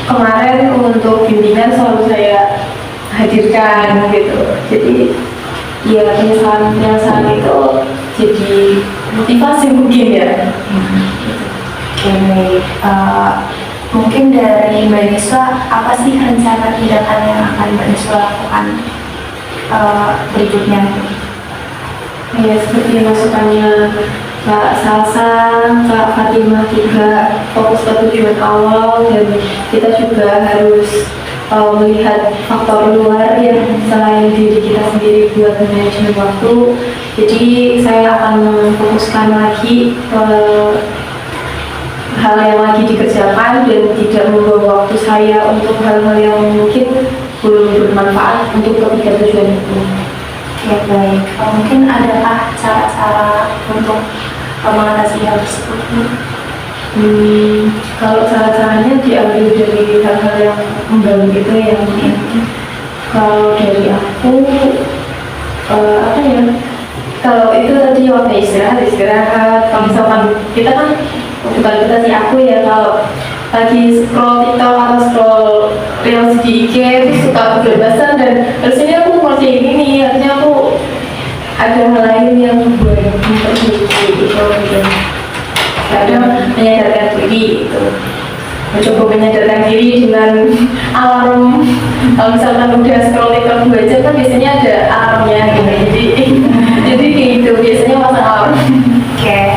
kemarin untuk bimbingan selalu saya hadirkan gitu. Jadi ya penyesalan itu jadi motivasi mungkin ya. Oke, baik. Mungkin dari Mbak Deswa, apa sih rencana tindakan yang akan Mbak Deswa lakukan berikutnya? Ya seperti masukannya Kak Salsa, Kak Fatimah juga fokus ke tujuan awal, dan kita juga harus melihat faktor luar yang selain diri kita sendiri buat manajemen waktu. Jadi saya akan memfokuskan lagi hal yang lagi dikerjakan dan tidak membawa waktu saya untuk hal-hal yang mungkin belum bermanfaat untuk ketiga tujuan itu. Ya, baik. Mungkin adakah cara-cara untuk mengatasi hal tersebut? Kalau cara-caranya diambil dari hal-hal yang membangun itu ya mungkin. Kalau dari aku apa ya? Kalau itu tadi waktu istirahat. Kalau misalkan kita kan bukan kita sih, aku ya kalau lagi scroll TikTok atau scroll reels di IG itu suka kebebasan, dan harusnya aku masih ini nih, harusnya aku ada hal lain yang buat memperbaiki gitu. Kadang menyadarkan diri itu, mencoba menyadarkan diri dengan alarm. Kalau misalkan udah scroll TikTok 2 jam kan biasanya ada alarmnya gitu, jadi kayak gitu biasanya pasang alarm. Oke,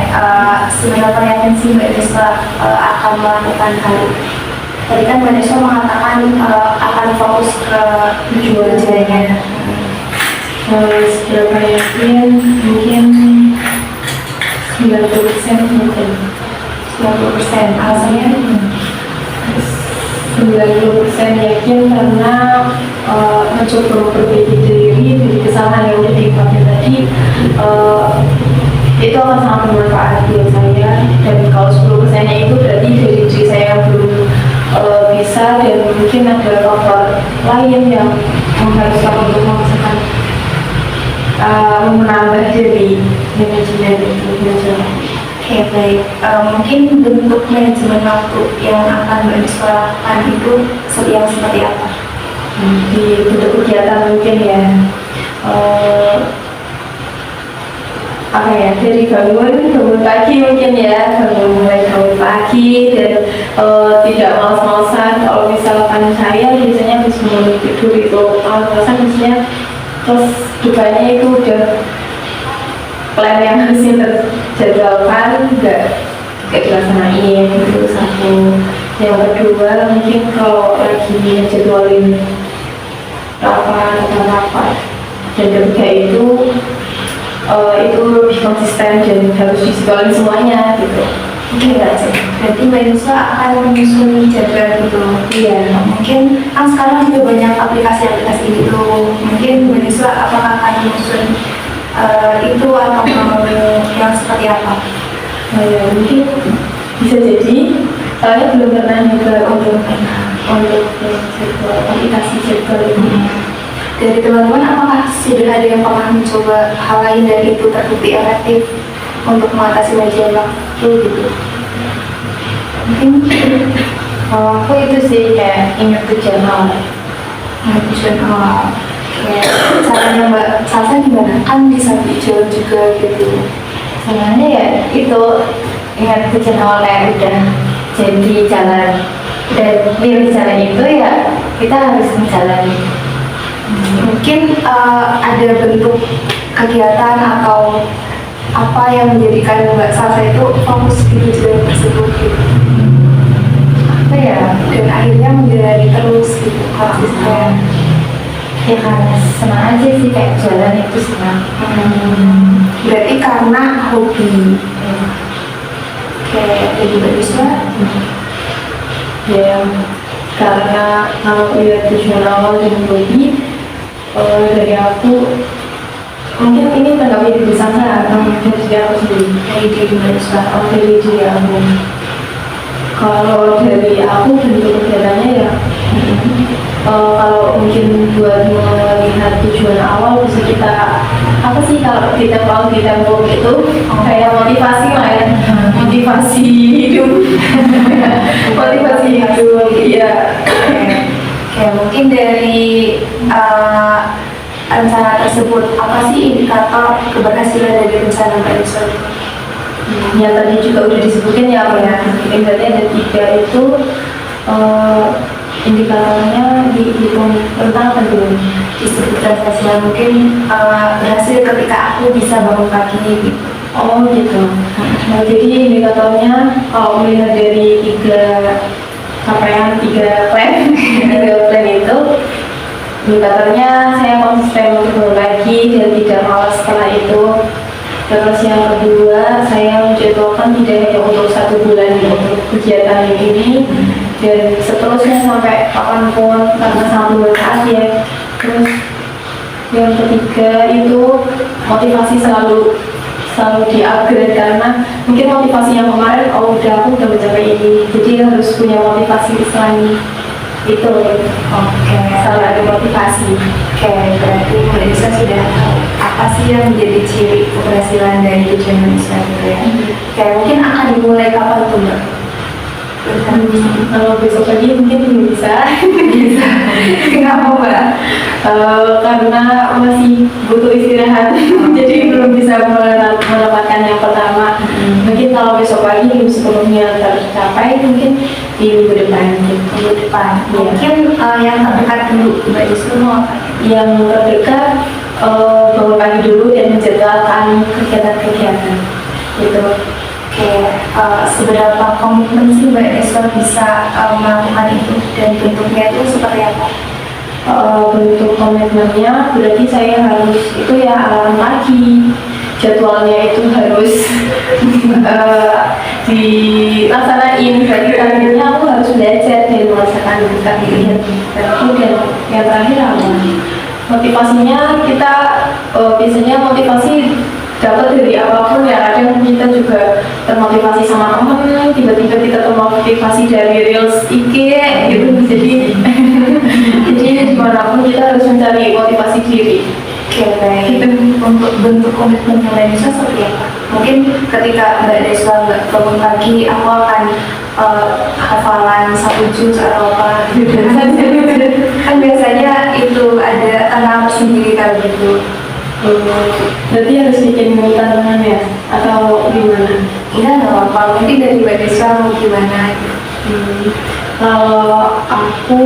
seberapa yakin sih Mbak Deswa akan melakukan hal itu? Tadi kan Mbak Deswa mengatakan akan fokus ke tujuannya. Seberapa yakin? Mungkin 90% mungkin. 90%. Alasannya? 90% yakin karena mencoba memperbaiki diri dari kesalahan yang udah diungkapkan tadi, itu akan sangat bermanfaat buat saya. Dan kalau 10%-nya itu berarti dari diri saya yang belum bisa, dan mungkin ada faktor lain yang mengharuskan untuk memaksakan menambah dari manajemen itu biasanya. Oke, baik. Mungkin bentuk manajemen waktu yang akan Mbak Niswa lakukan itu seperti apa? Di bentuk kegiatan mungkin ya, apa ya, dari bangun pagi mungkin ya, mulai bangun pagi dan tidak malas-malasan. Kalau misalkan saya biasanya habis bangun tidur itu malas-malasan biasanya, terus dukanya itu udah plan yang harusnya terjadwalkan nggak dilaksanain, itu satu. Yang kedua mungkin kalau lagi jadwalin rapat, dan ketiga itu lebih konsisten dan harus dijadwalin semuanya gitu. Oke, Mbak. Berarti Mbak Niswa akan menyusun jadwal gitu. Iya. Mungkin kan sekarang juga banyak aplikasi-aplikasi gitu. Mungkin Mbak Niswa apakah akan menyusun itu atau mau yang seperti apa? Mungkin bisa jadi, saya belum pernah nyoba untuk jadwal aplikasi jadwal ini. Dari teman-teman, apakah sudah ada yang pernah mencoba hal lain dan itu terbukti efektif untuk mengatasi manajemen waktu gitu? Mungkin Kalau aku itu sih kayak ingat tujuan awal. tujuan awal. Kayak caranya Mbak Salsa gimana? Kan bisa tujuan juga gitu. Sebenarnya ya itu ingat tujuan awal kayak udah jadi jalan, dan milih jalan itu ya kita harus menjalani. Mungkin ada bentuk kegiatan atau apa yang menjadikan Mbak Salsa itu fokus di tujuan tersebut gitu. Apa ya? Dan akhirnya menjalani terus gitu konsisten. Ya karena senang aja sih, kayak jualan itu senang. Berarti karena hobi. Kayak jadi Mbak Ya, karena kalau lihat tujuan awal dan hobi, dari aku mungkin ini tanggapi diri saya atau mungkin dari aku sendiri, dari diri Mbak Niswa. dari diri aku. Kalau dari aku bentuk kegiatannya ya, kalau mungkin buat melihat tujuan awal bisa kita apa sih, kalau kita mau di tempo itu kayak motivasi lah ya, motivasi hidup. Motivasi hidup, iya. Oke, mungkin dari rencana tersebut apa sih indikator keberhasilan dari rencana Mbak Niswa? Yang tadi juga udah disebutin ya, apa ya, berarti ada 3 itu, indikatornya dihitung tentang apa dulu? Disebut prestasinya mungkin berhasil ketika aku bisa bangun pagi gitu. Oh gitu. Nah, jadi indikatornya kalau melihat dari 3 capaian, 3 plan, 3 plan itu, indikatornya saya konsisten untuk bangun pagi dan tidak malas setelah itu. Terus yang kedua, saya menjadwalkan tidak hanya untuk 1 bulan untuk kegiatan ini, dan seterusnya sampai kapanpun karena sangat bermanfaat ya. Terus yang ketiga itu motivasi selalu di-upgrade, karena mungkin motivasi yang kemarin udah aku udah mencapai ini, jadi harus punya motivasi selain itu. Oke, Selalu ada motivasi. Oke, berarti Mbak Niswa sudah tahu apa sih yang menjadi ciri keberhasilan dari tujuan Mbak Niswa gitu ya. Oke, mungkin akan dimulai kapan tuh Mbak? Kalau besok pagi mungkin belum bisa. Bisa. Kenapa Mbak? Karena masih butuh istirahat, jadi belum bisa mendapatkan yang pertama. Mungkin kalau besok pagi belum sepenuhnya tercapai, mungkin di minggu depan. Minggu depan. Iya. Mungkin yang terdekat dulu Mbak Niswa mau apa? Yang terdekat, bangun pagi dulu dan menjadwalkan kegiatan-kegiatan gitu. Oke, seberapa komitmen sih Mbak Niswa bisa melakukan itu dan bentuknya itu seperti apa? Bentuk komitmennya berarti saya harus itu ya alarm pagi, jadwalnya itu harus dilaksanain. Berarti targetnya aku harus belajar dan merasakan kegiatan itu. Dan yang terakhir apa? Motivasinya kita biasanya motivasi dapat dari apapun ya. Kadang kita juga termotivasi sama temen, tiba-tiba kita termotivasi dari reels IG gitu. Jadi dimanapun kita harus mencari motivasi diri. Oke, baik. Untuk bentuk komitmen Mbak Deswa seperti apa? Mungkin ketika Mbak Deswa nggak bangun pagi, aku akan hafalan satu juz atau apa gitu. Kan biasanya itu ada tantangan sendiri kalau gitu. Berarti harus bikin tantangan ya? Atau gimana? Iya, nggak apa-apa. Mungkin dari Mbak Deswa mau gimana? Kalau aku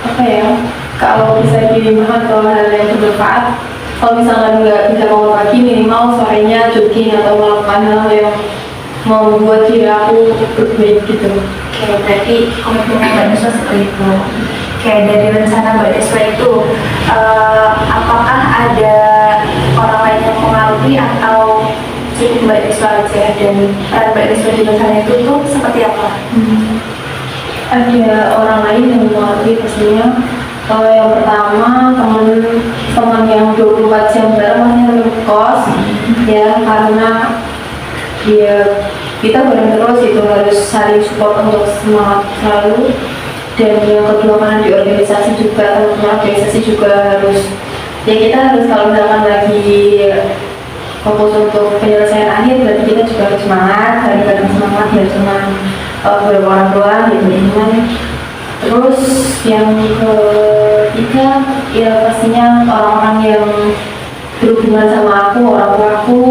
apa ya? Kalau bisa dilihat atau hal yang bermanfaat, kalau misalnya nggak bisa bangun pagi, minimal sorenya jogging atau melakukan hal yang membuat diri aku lebih baik gitu. Oke, berarti komitmen Mbak Deswa seperti itu. Oke, dari rencana Mbak Deswa itu, apakah ada orang lain yang mempengaruhi atau cukup Mbak Deswa aja, dan peran Mbak Deswa di rencana itu tuh seperti apa? Ada orang lain yang mempengaruhi pastinya. Yang pertama teman yang 24 jam bareng masih kos ya, karena kita bareng terus, itu harus saling support untuk semangat selalu. Dan yang kedua, karena di organisasi juga, teman-teman organisasi juga harus ya, kita harus, kalau misalkan lagi fokus untuk penyelesaian akhir, berarti kita juga harus semangat, bareng-bareng semangat, ya cuma beberapa orang doang gitu. Terus yang ketiga ya pastinya orang-orang yang berhubungan sama aku, orang tua aku,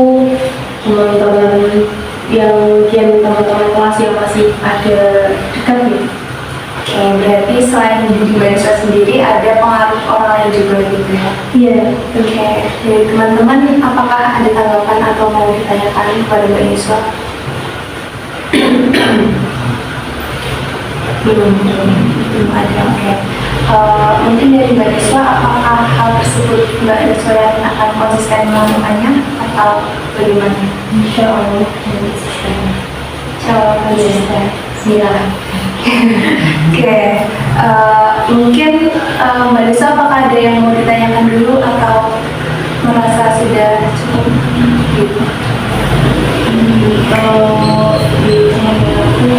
teman-teman yang mungkin teman-teman kelas yang masih ada dekat gitu. Oke, berarti selain di Mbak Deswa sendiri ada pengaruh orang lain juga gitu ya? Iya. Oke, dari teman-teman apakah ada tanggapan atau mau ditanyakan kepada Mbak Deswa? Belum ada. Oke. Mungkin dari Mbak Deswa, apakah hal tersebut Mbak Deswa yang akan konsisten melakukannya atau bagaimana? Insya Allah. Insya Allah konsisten. Silakan. Oke, mungkin Mbak Deswa apakah ada yang mau ditanyakan dulu atau merasa sudah cukup gitu? Kalau di teman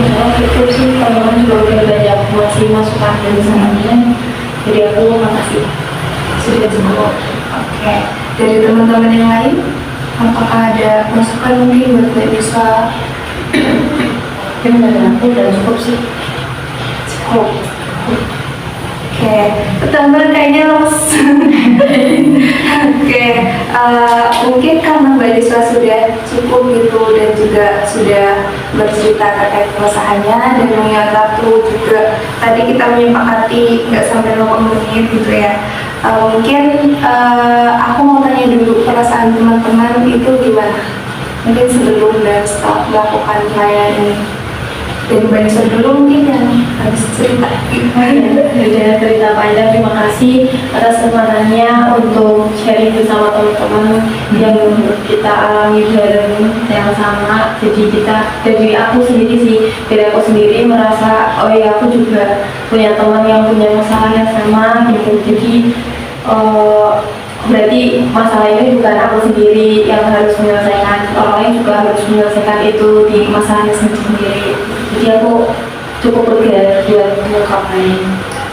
aku cukup sih, teman-teman juga udah banyak masih masukan dan sarannya, jadi aku makasih. Sudah cukup. Oke, dari teman-teman yang lain, apakah ada masukan mungkin buat Mbak Deswa? Mungkin dari aku udah cukup sih. Cukup. Oke, teman-teman kayaknya lemes. Oke, mungkin karena Mbak Deswa sudah cukup gitu dan juga sudah bercerita terkait keresahannya dan mengingat waktu juga, tadi kita menyepakati nggak sampai 20 menit gitu ya. Mungkin aku mau tanya dulu perasaan teman-teman itu gimana? Mungkin sebelum dan setelah melakukan pelayanan ini. Dan Mbak Deswa dulu mungkin yang harus cerita. Udah cerita panjang, terima kasih atas kesempatannya untuk sharing bersama teman-teman yang kita alami bareng yang sama. Jadi dari aku sendiri merasa, oh ya, aku juga punya teman yang punya masalah yang sama gitu. Jadi berarti masalah ini bukan aku sendiri yang harus menyelesaikan, orang lain juga harus menyelesaikan itu di masanya sendiri. Jadi aku cukup lega buat mengungkapkannya.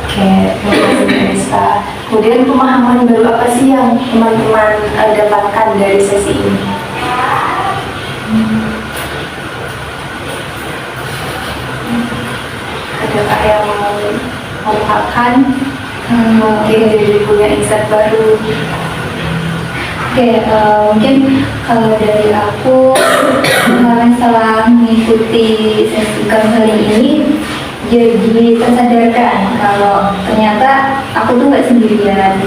Oke, terima kasih Mbak Deswa. Kemudian pemahaman baru apa sih yang teman-teman dapatkan dari sesi ini? Adakah yang mau mengungkapkan? Mungkin jadi punya insight baru. Oke, mungkin kalau dari aku, karena setelah mengikuti sesi konseling ini, jadi tersadarkan kalau ternyata aku tuh nggak sendirian.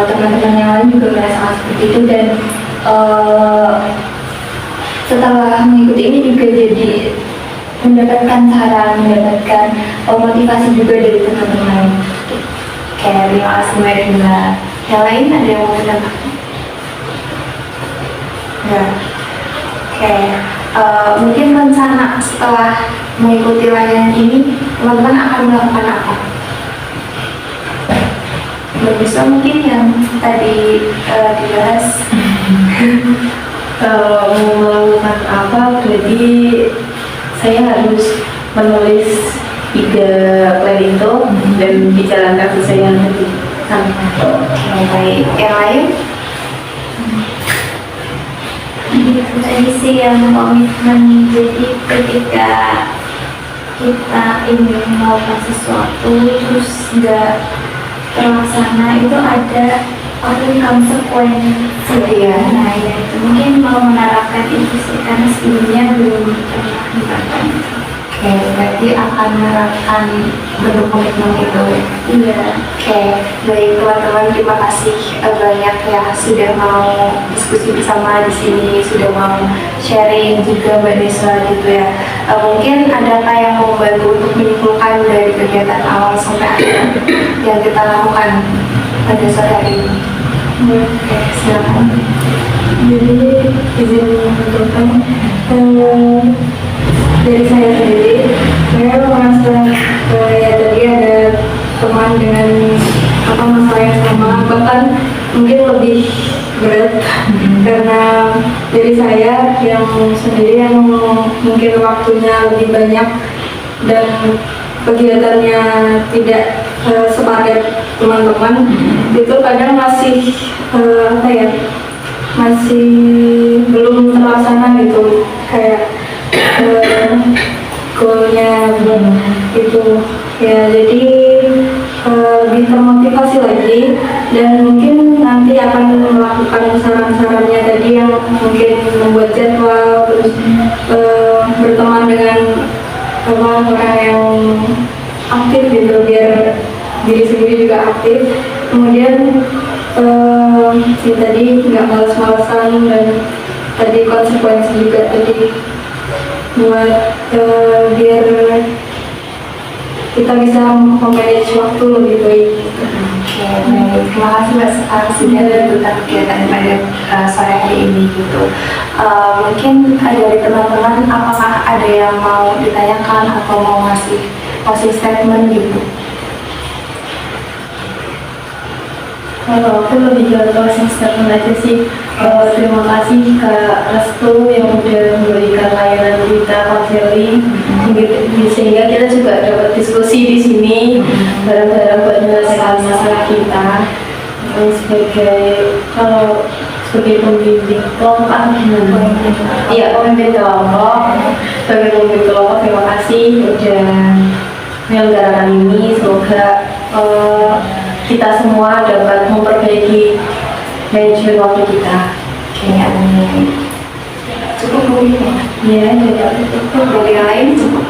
Teman-teman yang lain juga merasakan seperti itu, dan setelah mengikuti ini juga jadi mendapatkan saran, mendapatkan motivasi juga dari teman-teman. Oke, terima kasih Mbak Dinda. Yang lain ada yang mau menambahkan? Ya. Oke, mungkin rencana setelah mengikuti layanan ini, teman-teman akan melakukan apa? Bisa mungkin yang tadi dibahas. Kalau mau melakukan apa, berarti saya harus menulis ide plan itu dan dijalankan sesuai yang tadi. Oke, baik. Yang lain? Itu tadi sih yang komitmen. Jadi ketika kita ingin melakukan sesuatu terus nggak terlaksana itu ada konsekuensi ya. Nah ya itu mungkin mau menerapkan itu sih karena sebelumnya belum pernah menerapkan itu. Oke, berarti akan menerapkan bentuk komitmen itu. Iya. Oke, baik teman-teman, terima kasih banyak ya sudah mau diskusi bersama di sini, sudah mau sharing juga Mbak Deswa gitu ya. Mungkin adakah yang mau membantu untuk menyimpulkan dari kegiatan awal sampai akhir yang kita lakukan pada sore hari ini? Oke, silakan. Jadi izin mengumpulkan dari saya sendiri, saya merasa ya tadi ada teman dengan masalah yang sama, bahkan mungkin lebih berat karena dari saya yang sendiri yang mungkin waktunya lebih banyak dan kegiatannya tidak sepadat teman-teman, itu kadang masih masih belum terlaksana gitu, kayak goalnya belum itu ya. Jadi lebih termotivasi lagi dan mungkin nanti akan melakukan saran-sarannya tadi yang mungkin membuat jadwal, terus berteman dengan orang yang aktif gitu biar diri sendiri juga aktif. Kemudian ya tadi nggak malas-malasan, dan tadi konsekuensi juga tadi buat biar kita bisa memanage waktu lebih baik. Oke, baik. Terima kasih Mbak Sekar sudah melakukan kegiatan pada sore hari ini gitu. Mungkin dari teman-teman apakah ada yang mau ditanyakan atau mau ngasih statement gitu? Kalau aku lebih ke closing statement aja sih. Terima kasih Kak Restu yang udah memberikan layanan kita konseling, sehingga kita juga dapat diskusi di sini bareng-bareng buat menyelesaikan masalah kita. Kalau sebagai pembimbing kelompok, iya pemimpin kelompok, sebagai pemimpin kelompok terima kasih udah menyelenggarakan ini. Semoga kita semua dapat memperbaiki manajemen waktu kita. Oke, amin. Cukup mungkin ya? Iya, Cukup. Dari yang lain cukup.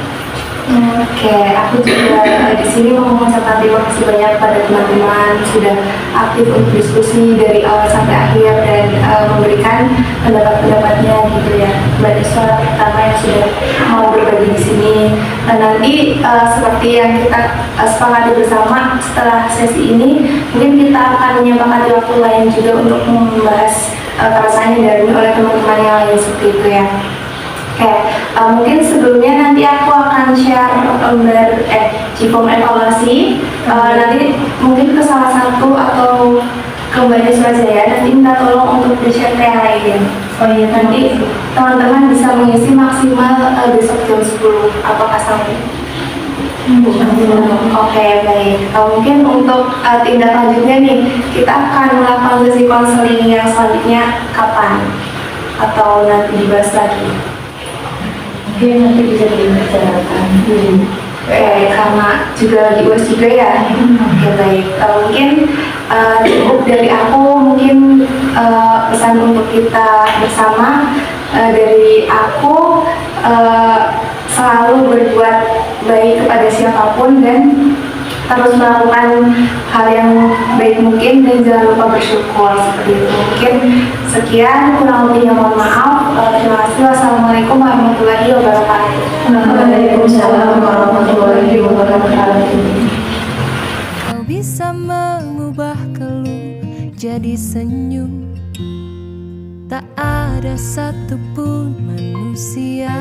Oke, aku juga di sini mau mengucapkan terima kasih banyak pada teman-teman sudah aktif untuk diskusi dari awal sampai akhir dan memberikan pendapat-pendapatnya gitu ya. Mbak Deswa pertama yang sudah mau berbagi di sini. Dan nanti seperti yang kita sepakati bersama setelah sesi ini, mungkin kita akan menyempakati waktu lain juga untuk membahas rasanya dari oleh teman-teman yang lain seperti itu ya. Oke, mungkin sebelumnya nanti aku akan share gambar Jifom evaluasi. Nanti mungkin ke salah satu atau ke Mbak Deswa aja ya. Nanti minta tolong untuk di-share ke yang lain. Oh iya, Nanti teman-teman bisa mengisi maksimal besok jam 10. Apakah sampai? Oke, baik. Mungkin untuk tindak lanjutnya nih, kita akan melakukan sesi konseling yang selanjutnya kapan? Atau nanti dibahas lagi? Mungkin nanti bisa dibicarakan. Oke, karena juga lagi UAS juga ya. Oke, baik. Mungkin cukup dari aku, mungkin pesan untuk kita bersama dari aku, selalu berbuat baik kepada siapapun dan terus melakukan hal yang baik mungkin dan jangan lupa bersyukur seperti itu. Mungkin sekian, kurang lebihnya mohon maaf. Terima kasih. Wassalamualaikum warahmatullahi wabarakatuh. Waalaikumsalam warahmatullahi wabarakatuh. Kau bisa mengubah keluh jadi senyum. Tak ada satupun manusia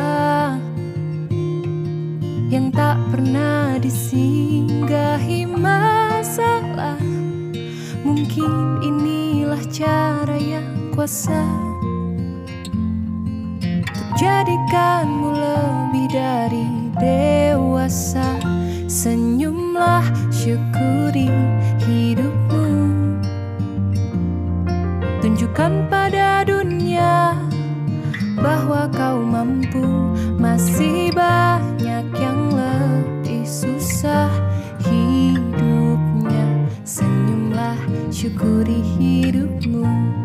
yang tak pernah disinggahi masalah. Mungkin inilah cara yang kuasa untuk jadikanmu lebih dari dewasa. Senyumlah, syukuri hidupmu. Tunjukkan pada dunia bahwa kau mampu. Masih banyak yang lebih susah hidupnya. Senyumlah, syukuri hidupmu.